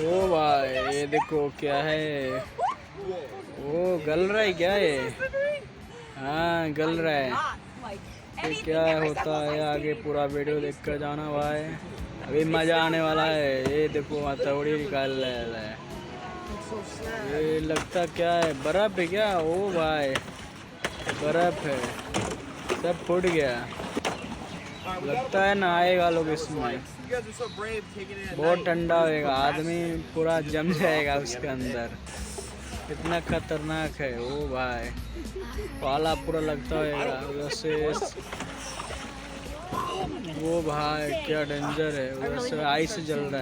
ओ भाई ये देखो क्या है, ओ गल रहा है क्या ये? हाँ गल रहा है। ये क्या होता है आगे पूरा वीडियो देख कर जाना भाई, अभी मजा आने वाला है। ये देखो हथौड़ी निकाल रहा है, ये लगता क्या है, बर्फ है क्या? ओ भाई बर्फ है, सब फूट गया, लगता है ना आएगा लोग इसमें, बहुत ठंडा होएगा, आदमी पूरा जम जाएगा उसके अंदर, इतना खतरनाक है। ओ भाई पाला पूरा लगता होएगा वैसे, वो भाई क्या डेंजर है, वैसे आइस जल रहा है।